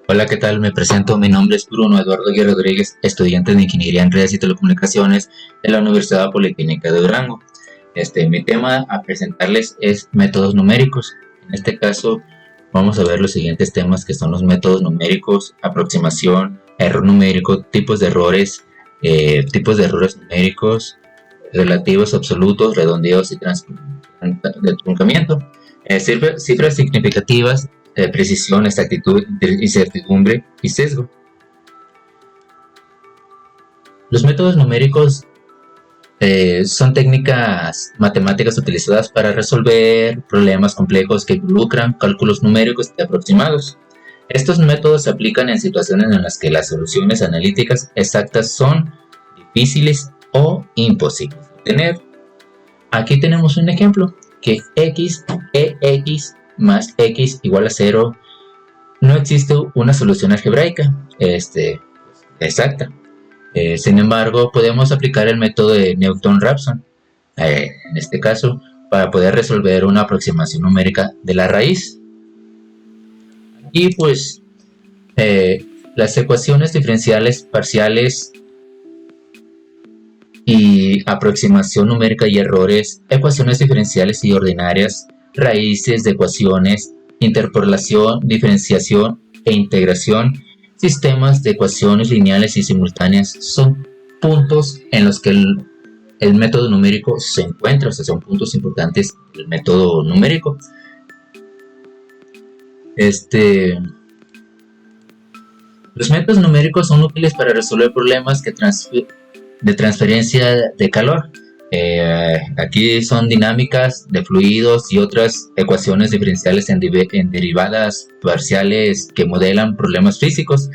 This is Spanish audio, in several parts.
Hola, ¿qué tal? Me presento, mi nombre es Bruno Eduardo Guerrero Rodríguez, estudiante de Ingeniería en Redes y Telecomunicaciones de la Universidad Politécnica de Durango. Mi tema a presentarles es métodos numéricos. En este caso, vamos a ver los siguientes temas que son los métodos numéricos, aproximación, error numérico, tipos de errores numéricos, relativos, absolutos, redondeados y de truncamiento, cifras significativas, precisión, exactitud, incertidumbre y sesgo. Los métodos numéricos son técnicas matemáticas utilizadas para resolver problemas complejos que involucran cálculos numéricos y aproximados. Estos métodos se aplican en situaciones en las que las soluciones analíticas exactas son difíciles o imposibles de obtener. Aquí tenemos un ejemplo, que x más x igual a 0, no existe una solución algebraica exacta. Sin embargo, podemos aplicar el método de Newton-Raphson, en este caso, para poder resolver una aproximación numérica de la raíz. Y pues, las ecuaciones diferenciales parciales y aproximación numérica y errores, ecuaciones diferenciales y ordinarias, raíces de ecuaciones, interpolación, diferenciación e integración, sistemas de ecuaciones lineales y simultáneas son puntos en los que el método numérico se encuentra, o sea, son puntos importantes del método numérico. Los métodos numéricos son útiles para resolver problemas de transferencia de calor. Aquí son dinámicas de fluidos y otras ecuaciones diferenciales en derivadas parciales que modelan problemas físicos.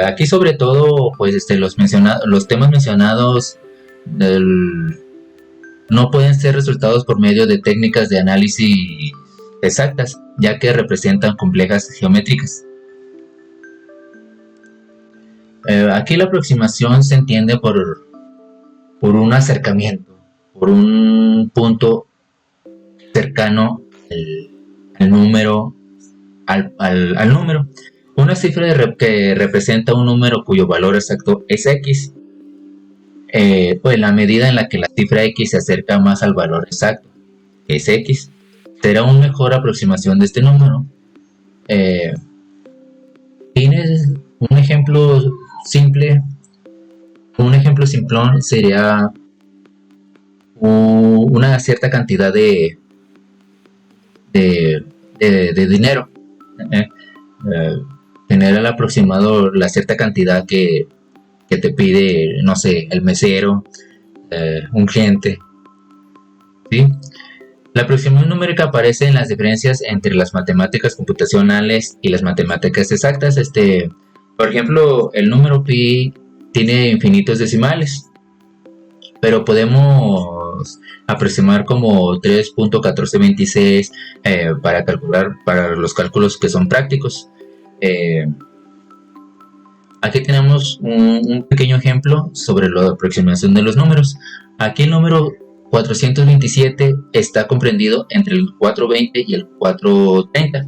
Aquí sobre todo pues los temas mencionados no pueden ser resultados por medio de técnicas de análisis exactas, ya que representan complejas geométricas. Aquí la aproximación se entiende por un acercamiento, por un punto cercano al número, al número. Una cifra que representa un número cuyo valor exacto es x, pues la medida en la que la cifra x se acerca más al valor exacto, que es x, será una mejor aproximación de este número. Tienes un ejemplo simple. Un ejemplo simplón sería una cierta cantidad de dinero. Tener al aproximado la cierta cantidad que te pide, no sé, el mesero, un cliente. ¿Sí? La aproximación numérica aparece en las diferencias entre las matemáticas computacionales y las matemáticas exactas. Por ejemplo, el número pi tiene infinitos decimales, pero podemos aproximar como 3.1426 para los cálculos que son prácticos. Aquí tenemos un pequeño ejemplo sobre la aproximación de los números. Aquí el número 427 está comprendido entre el 420 y el 430.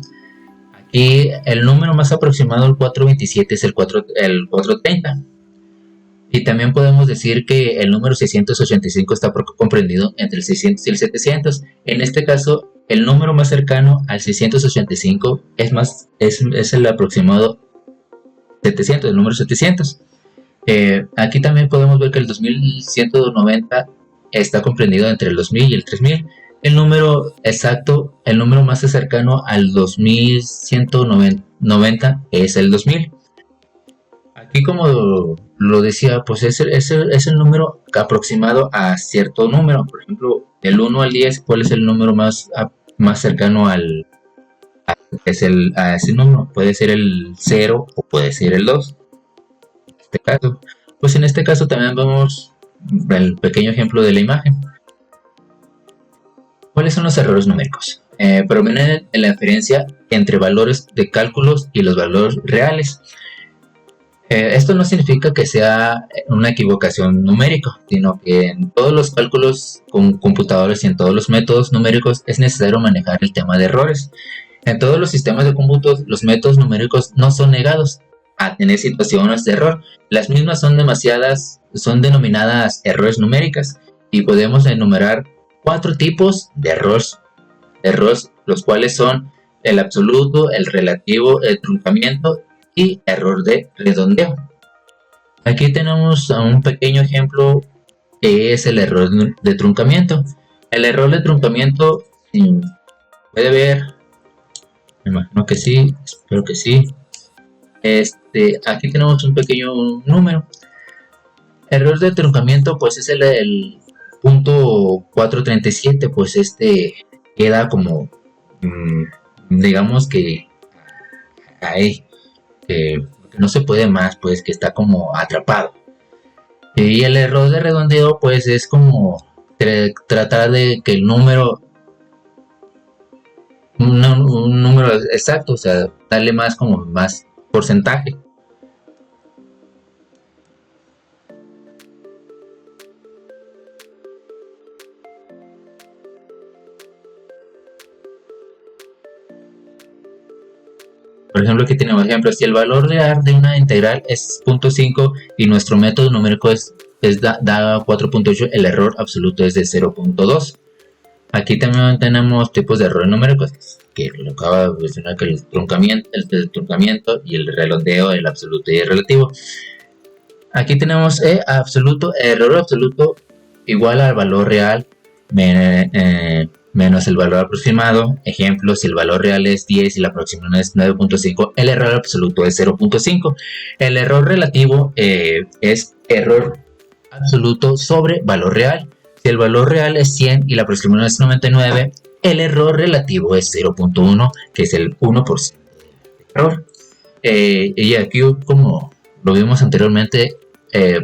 Aquí el número más aproximado al 427 es el 430. Y también podemos decir que el número 685 está comprendido entre el 600 y el 700. En este caso, el número más cercano al 685 es el aproximado 700, el número 700. Aquí también podemos ver que el 2190 está comprendido entre el 2000 y el 3000. El número exacto, el número más cercano al 2190 es el 2000. Aquí, como lo decía, pues es el número aproximado a cierto número. Por ejemplo, del 1 al 10, ¿cuál es el número más cercano a ese número? Puede ser el 0 o puede ser el 2. En este caso, pues en este caso también vemos el pequeño ejemplo de la imagen. ¿Cuáles son los errores numéricos? Provienen de la diferencia entre valores de cálculos y los valores reales. Esto no significa que sea una equivocación numérica, sino que en todos los cálculos con computadores y en todos los métodos numéricos es necesario manejar el tema de errores. En todos los sistemas de cómputo, los métodos numéricos no son negados a tener situaciones de error. Las mismas son denominadas errores numéricas y podemos enumerar 4 tipos de errores, los cuales son el absoluto, el relativo, el truncamiento y error de redondeo. Aquí tenemos un pequeño ejemplo que es el error de truncamiento. El error de truncamiento, puede ver, me imagino que sí, espero que sí. Aquí tenemos un pequeño número. Error de truncamiento, pues es el punto 437, pues queda como, digamos que ahí, que no se puede más, pues que está como atrapado. Y el error de redondeo, pues es como tratar de que el número, un número exacto, o sea, darle más como más porcentaje. Por ejemplo, aquí tenemos ejemplos. Si el valor real de una integral es 0.5 y nuestro método numérico da 4.8, el error absoluto es de 0.2. Aquí también tenemos tipos de errores numéricos, que lo acaba de mencionar, que el truncamiento y el redondeo, el absoluto y el relativo. Aquí tenemos error absoluto igual al valor real menos el valor aproximado. Ejemplo, si el valor real es 10 y la aproximación es 9.5, el error absoluto es 0.5. El error relativo es error absoluto sobre valor real. Si el valor real es 100 y la aproximación es 99, el error relativo es 0.1, que es el 1% de error. Y aquí, como lo vimos anteriormente,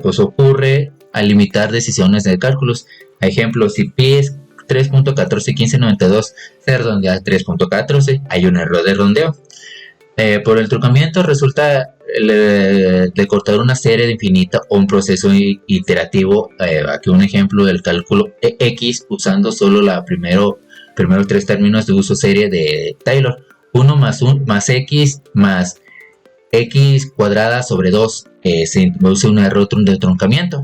pues ocurre al limitar decisiones de cálculos. Ejemplo, si pi es 3.141592 se redondea a 3.14, hay un error de redondeo. Por el truncamiento resulta de cortar una serie de infinita o un proceso iterativo. Aquí un ejemplo del cálculo X usando solo primeros 3 términos de uso serie de Taylor. 1 más X más X cuadrada sobre 2. Se introduce un error de truncamiento.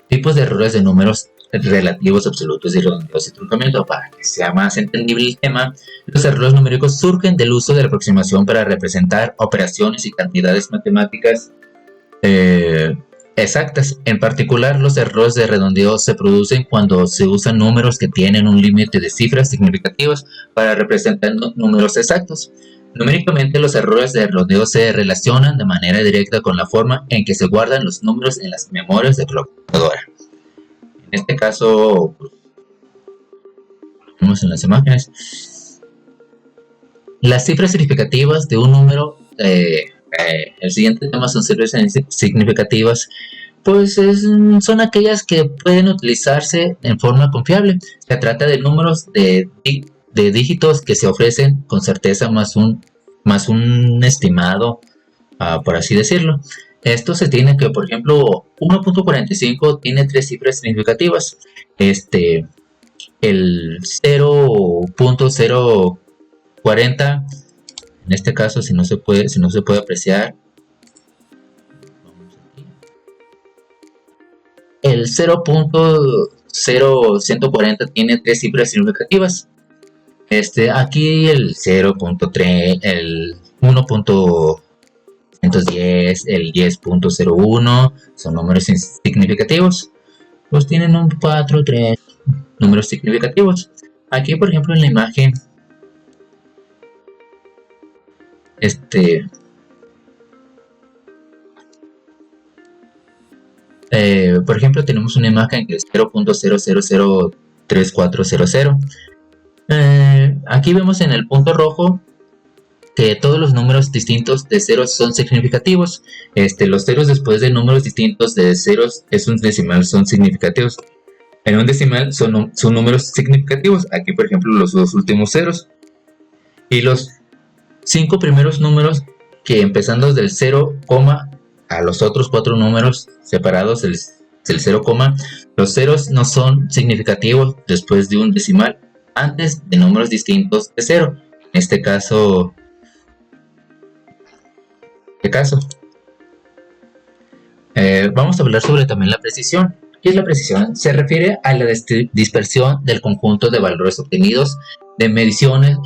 Tipos de errores de números relativos, absolutos y redondeos y truncamiento. Para que sea más entendible el tema, los errores numéricos surgen del uso de la aproximación para representar operaciones y cantidades matemáticas exactas. En particular, los errores de redondeo se producen cuando se usan números que tienen un límite de cifras significativas para representar números exactos. Numéricamente, los errores de redondeo se relacionan de manera directa con la forma en que se guardan los números en las memorias de la computadora. En este caso, pues, vemos en las imágenes. Las cifras significativas de un número, el siguiente tema son cifras significativas, pues son aquellas que pueden utilizarse en forma confiable. Se trata de números de dígitos que se ofrecen con certeza más un estimado, por así decirlo. Esto se tiene que, por ejemplo, 1.45 tiene 3 cifras significativas. El 0.040, en este caso, si no se puede apreciar, el 0.0140 tiene 3 cifras significativas. Aquí el 0.3, el 1.110, el 10.01 son números significativos. Pues tienen un 4, 3 números significativos. Aquí, por ejemplo, en la imagen, por ejemplo, tenemos una imagen que es 0.0003400. Aquí vemos en el punto rojo que todos los números distintos de ceros son significativos. Los ceros después de números distintos de ceros es un decimal, son significativos. En un decimal son números significativos. Aquí, por ejemplo, los 2 últimos ceros. Y los 5 primeros números que empezando del 0, a los otros 4 números separados del 0, los ceros no son significativos después de un decimal. antes de números distintos de 0. En este caso, vamos a hablar sobre también la precisión. ¿Qué es la precisión? Se refiere a la dispersión del conjunto de valores obtenidos de mediciones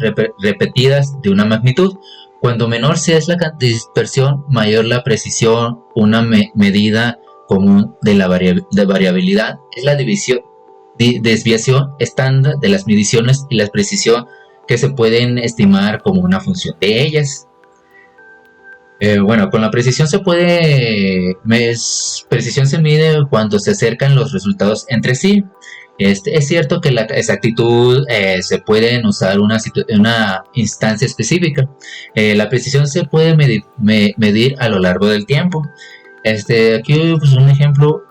repetidas de una magnitud. Cuando menor sea la dispersión, mayor la precisión. Una medida común de la variabilidad es la desviación estándar de las mediciones y la precisión que se pueden estimar como una función de ellas. Bueno, con la precisión precisión se mide cuando se acercan los resultados entre sí. Es cierto que la exactitud se puede usar en una instancia específica. La precisión se puede medir a lo largo del tiempo. Aquí pues, un ejemplo,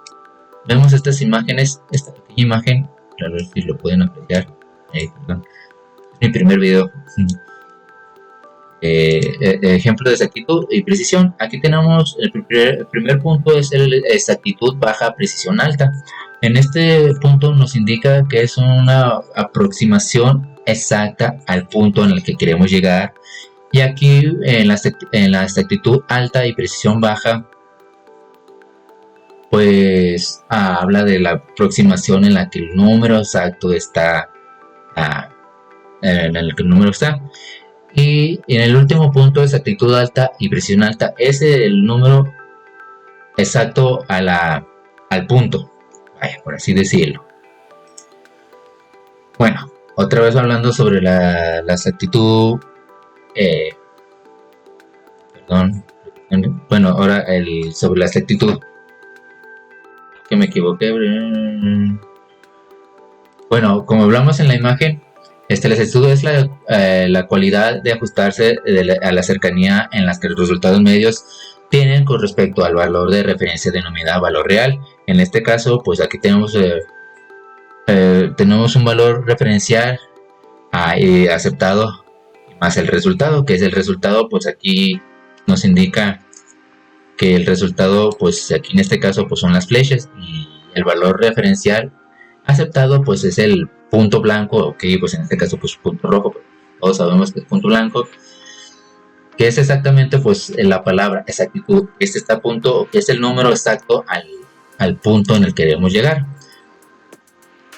vemos estas imágenes, esta pequeña imagen, a ver si lo pueden apreciar. Perdón. Es mi primer video. Ejemplo de exactitud y precisión. Aquí tenemos el primer punto, es la exactitud baja, precisión alta. En este punto nos indica que es una aproximación exacta al punto en el que queremos llegar, y aquí en la exactitud alta y precisión baja pues habla de la aproximación en la que el número exacto está y en el último punto, exactitud alta y precisión alta, es el número exacto al punto, por así decirlo. Bueno, otra vez hablando sobre la exactitud, bueno, ahora sobre la exactitud, que me equivoqué. Bueno, como hablamos en la imagen, la exactitud es la cualidad de ajustarse a la cercanía en las que los resultados medios tienen con respecto al valor de referencia denominado valor real. En este caso, pues aquí tenemos un valor referencial aceptado más el resultado, que es el resultado, pues aquí nos indica que el resultado, pues aquí en este caso, pues son las flechas, y el valor referencial aceptado, pues es el punto blanco, ok, pues en este caso pues punto rojo, pero todos sabemos que es punto blanco, que es exactamente pues la palabra exactitud. Este está a punto, que es el número exacto al punto en el que queremos llegar.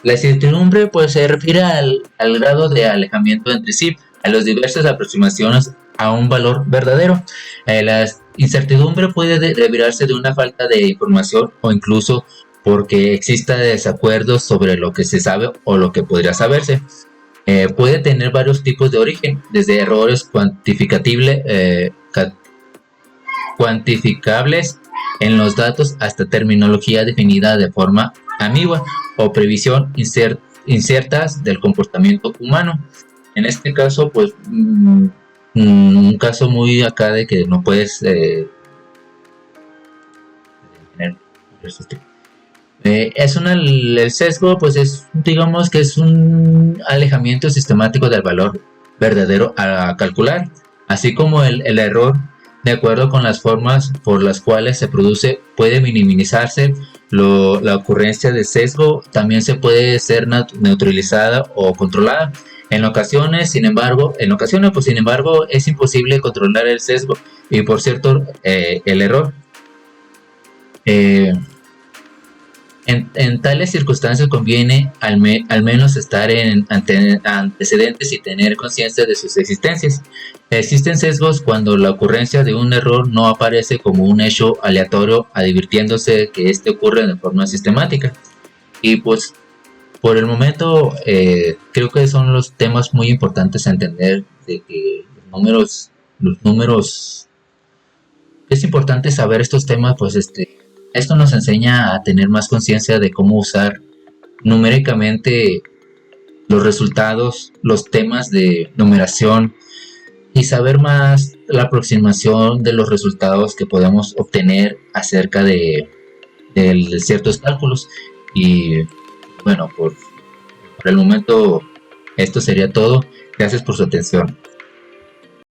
La incertidumbre pues se refiere al grado de alejamiento entre sí, a las diversas aproximaciones a un valor verdadero. La incertidumbre puede derivarse de una falta de información o incluso porque exista desacuerdos sobre lo que se sabe o lo que podría saberse. Puede tener varios tipos de origen, desde errores cuantificables en los datos hasta terminología definida de forma ambigua o previsión inciertas del comportamiento humano. En este caso, pues, un caso muy acá de que no puedes tener el sesgo, pues es, digamos que es un alejamiento sistemático del valor verdadero a calcular, así como el error, de acuerdo con las formas por las cuales se produce, puede minimizarse. La ocurrencia de sesgo también se puede ser neutralizada o controlada. En ocasiones, sin embargo, es imposible controlar el sesgo y, por cierto, el error. En tales circunstancias conviene al menos estar en antecedentes y tener conciencia de sus existencias. Existen sesgos cuando la ocurrencia de un error no aparece como un hecho aleatorio, advirtiéndose que este ocurre de forma sistemática. Y pues por el momento creo que son los temas muy importantes a entender, de que los números, es importante saber estos temas, pues esto nos enseña a tener más conciencia de cómo usar numéricamente los resultados, los temas de numeración, y saber más la aproximación de los resultados que podemos obtener acerca de ciertos cálculos. Y bueno, por el momento esto sería todo. Gracias por su atención.